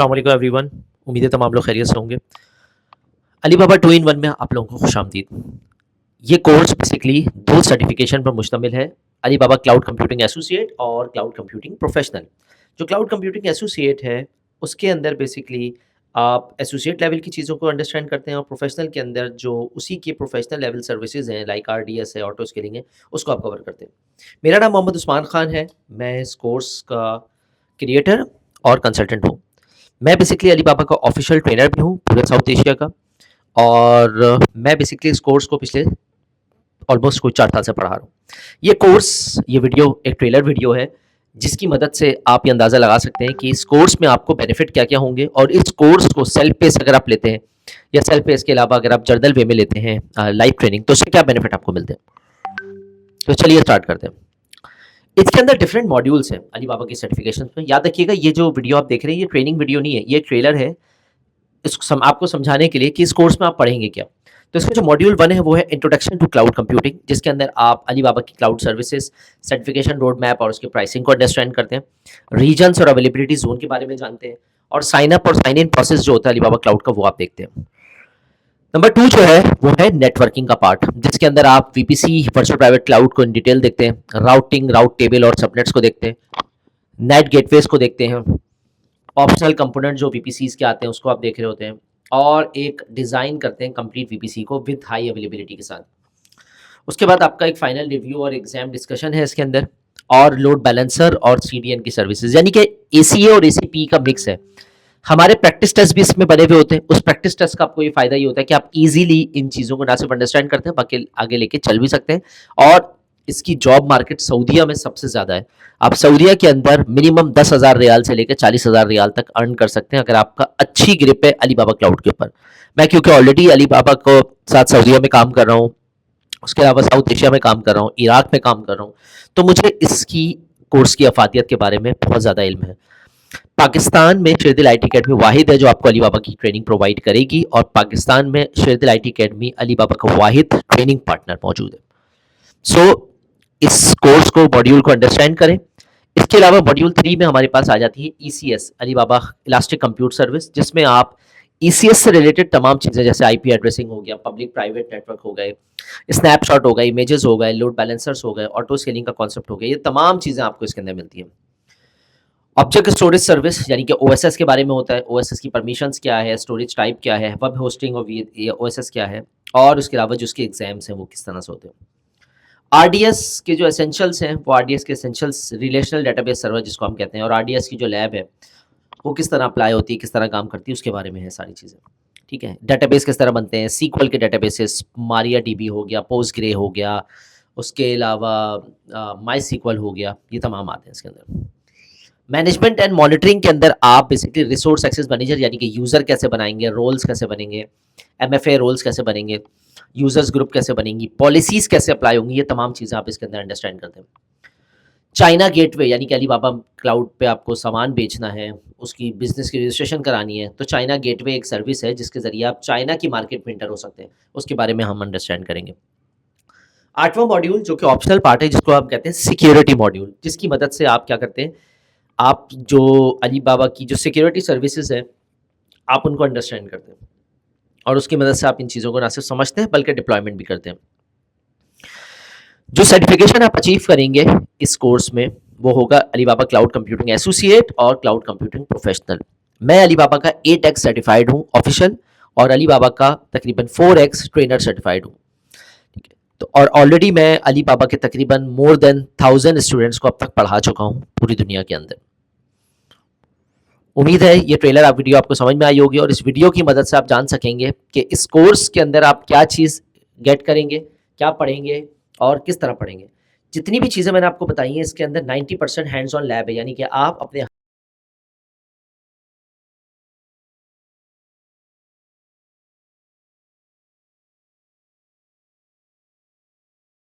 अस्सलाम वालेकुम एवरीवन। उम्मीद है तमाम लोग खैरियत से होंगे। अली बाबा 2 इन 1 में आप लोगों को खुशामदीद। ये कोर्स बेसिकली 2 सर्टिफिकेशन पर मुश्तमिल है, अली बाबा क्लाउड कंप्यूटिंग एसोसिएट और क्लाउड कंप्यूटिंग प्रोफेशनल। जो क्लाउड कंप्यूटिंग एसोसिएट है, उसके अंदर बेसिकली आप एसोसिएट लेवल की चीज़ों को अंडरस्टैंड करते हैं और प्रोफेशनल के अंदर जो उसी के प्रोफेशनल लेवल सर्विसेज़ हैं लाइक आरडीएस है, ऑटो स्किलिंग है, उसको आप कवर करते हैं। मेरा नाम मोहम्मद उस्मान खान है, मैं इस कोर्स का क्रिएटर और कंसल्टेंट हूँ। मैं बेसिकली अली बाबा का ऑफिशियल ट्रेनर भी हूँ पूरे साउथ एशिया का, और मैं बेसिकली इस कोर्स को पिछले ऑलमोस्ट कोई 4 साल से पढ़ा रहा हूँ। ये वीडियो एक ट्रेलर वीडियो है, जिसकी मदद से आप ये अंदाज़ा लगा सकते हैं कि इस कोर्स में आपको बेनिफिट क्या-क्या होंगे, और इस कोर्स को सेल्फ पेस अगर आप लेते हैं या सेल्फ पेस के अलावा अगर आप जर्नल वे में लेते हैं लाइव ट्रेनिंग, तो उससे क्या बेनिफिट आपको मिलते हैं। तो चलिए स्टार्ट करते हैं। इसके अंदर डिफरेंट मॉड्यूल्स हैं अली बाबा की सर्टिफिकेशन में। याद रखिएगा, ये जो वीडियो आप देख रहे हैं ये ट्रेनिंग वीडियो नहीं है, ये ट्रेलर है आपको समझाने के लिए कि इस कोर्स में आप पढ़ेंगे क्या। तो इसका जो मॉड्यूल 1 है वो है इंट्रोडक्शन टू क्लाउड कंप्यूटिंग, जिसके अंदर आप अली बाबा की cloud services, certification road map और उसके प्राइसिंग को अंडरस्टैंड करते हैं, रीजन्स और अवेलेबिलिटी जोन के बारे में जानते हैं, और साइन अप और साइन इन प्रोसेस जो होता है अली बाबा क्लाउड का वो आप देखते हैं। नंबर 2 जो है वो है नेटवर्किंग का पार्ट, जिसके अंदर आप वीपीसी वर्चुअल प्राइवेट क्लाउड को इन डिटेल देखते हैं, राउटिंग, राउट टेबल और सबनेट्स को देखते हैं, नेट गेटवेज को देखते हैं, ऑप्शनल कंपोनेंट जो वीपीसीज के आते हैं उसको आप देख रहे होते हैं, और एक डिज़ाइन करते हैं कंप्लीट वीपीसी को विद हाई अवेलेबिलिटी के साथ। उसके बाद आपका एक फाइनल रिव्यू और एग्जाम डिस्कशन है इसके अंदर, और लोड बैलेंसर और सीडीएन की सर्विसेज, यानी कि एसीए और एसीपी का मिक्स है। हमारे प्रैक्टिस टेस्ट भी इसमें बने हुए होते हैं। उस प्रैक्टिस टेस्ट का आपको ये फायदा ये होता है कि आप इजीली इन चीज़ों को ना सिर्फ अंडरस्टैंड करते हैं बाकी आगे लेके चल भी सकते हैं, और इसकी जॉब मार्केट सऊदीया में सबसे ज़्यादा है। आप सऊदीया के अंदर मिनिमम 10,000 रियाल से लेकर 40,000 रियाल तक अर्न कर सकते हैं अगर आपका अच्छी ग्रिप है अली बाबा क्लाउड के ऊपर। मैं क्योंकि ऑलरेडी अली बाबा को साथ सऊदीया में काम कर रहा हूँ, उसके अलावा साउथ एशिया में काम कर रहा हूँ, इराक में काम कर रहा हूँ, तो मुझे इसकी कोर्स की अफादियत के बारे में बहुत ज़्यादा इल्म है। पाकिस्तान में शेरदिल आईटी अकेडमी वाहिद है जो आपको अली बाबा की ट्रेनिंग प्रोवाइड करेगी, और पाकिस्तान में शेरदिल आईटी अकेडमी अली बाबा का वाहिद ट्रेनिंग पार्टनर मौजूद है। सो इस कोर्स को, मॉड्यूल को अंडरस्टैंड करें। इसके अलावा मॉड्यूल 3 में हमारे पास आ जाती है ईसीएस, अली बाबा इलास्टिक कंप्यूट सर्विस, जिसमें आप ईसीएस से रिलेटेड तमाम चीज़ें जैसे आईपी एड्रेसिंग हो गया, पब्लिक प्राइवेट नेटवर्क हो गए, स्नैपशॉट हो गए, इमेजेस हो गए, लोड बैलेंसर्स हो गए, ऑटो स्केलिंग का कॉन्सेप्ट हो गया, ये तमाम चीज़ें आपको इसके अंदर मिलती हैं। ऑब्जेक्ट स्टोरेज सर्विस यानी कि ओएसएस के बारे में होता है, ओएसएस की परमिशंस क्या है, स्टोरेज टाइप क्या है, वेब होस्टिंग और ओएसएस क्या है, और उसके अलावा जो उसके एग्जाम्स हैं वो किस तरह से होते हैं। आरडीएस के जो एसेंशियल्स हैं वो आरडीएस के एसेंशियल्स, रिलेशनल डेटाबेस सर्वर जिसको हम कहते हैं, और आरडीएस की जो लैब है वो किस तरह अप्लाई होती है, किस तरह काम करती है, उसके बारे में है सारी चीज़ें। ठीक है, डेटाबेस किस तरह बनते हैं, सीक्वल के डेटाबेसेस, मारिया डीबी हो गया, पोस्टग्रे हो गया, उसके अलावा माई सीक्वल हो गया, ये तमाम आते हैं इसके अंदर। मैनेजमेंट एंड मॉनिटरिंग के अंदर आप बेसिकली रिसोर्स एक्सेस मैनेजर यानी कि यूज़र कैसे बनाएंगे, रोल्स कैसे बनेंगे, एमएफए रोल्स कैसे बनेंगे, यूजर्स ग्रुप कैसे बनेंगी, पॉलिसीज कैसे अप्लाई होंगी, ये तमाम चीज़ें आप इसके अंदर अंडरस्टैंड करते हैं। चाइना गेटवे यानी कि अली बाबा क्लाउड पे आपको सामान बेचना है, उसकी बिजनेस की रजिस्ट्रेशन करानी है, तो चाइना गेटवे एक सर्विस है जिसके ज़रिए आप चाइना की मार्केट में इंटर हो सकते हैं, उसके बारे में हम अंडरस्टैंड करेंगे। 8वां मॉड्यूल जो कि ऑप्शनल पार्ट है, जिसको आप कहते हैं सिक्योरिटी मॉड्यूल, जिसकी मदद से आप क्या करते हैं, आप जो अली बाबा की जो सिक्योरिटी सर्विसेज है आप उनको अंडरस्टैंड करते हैं, और उसकी मदद से आप इन चीज़ों को ना सिर्फ समझते हैं बल्कि डिप्लॉयमेंट भी करते हैं। जो सर्टिफिकेशन आप अचीव करेंगे इस कोर्स में वो होगा अली बाबा क्लाउड कंप्यूटिंग एसोसिएट और क्लाउड कंप्यूटिंग प्रोफेशनल। मैं अली बाबा का 8x सर्टिफाइड हूँ ऑफिशियल, और अली बाबा का तकरीबन 4x ट्रेनर सर्टिफाइड हूँ। ठीक है, तो और ऑलरेडी मैं अली बाबा के तकरीबन मोर देन 1000 स्टूडेंट्स को अब तक पढ़ा चुका हूँ पूरी दुनिया के अंदर। उम्मीद है ये ट्रेलर आप वीडियो आपको समझ में आई होगी, और इस वीडियो की मदद से आप जान सकेंगे कि इस कोर्स के अंदर आप क्या चीज़ गेट करेंगे, क्या पढ़ेंगे और किस तरह पढ़ेंगे। जितनी भी चीज़ें मैंने आपको बताई हैं इसके अंदर 90% हैंड्स ऑन लैब है, यानी कि आप अपने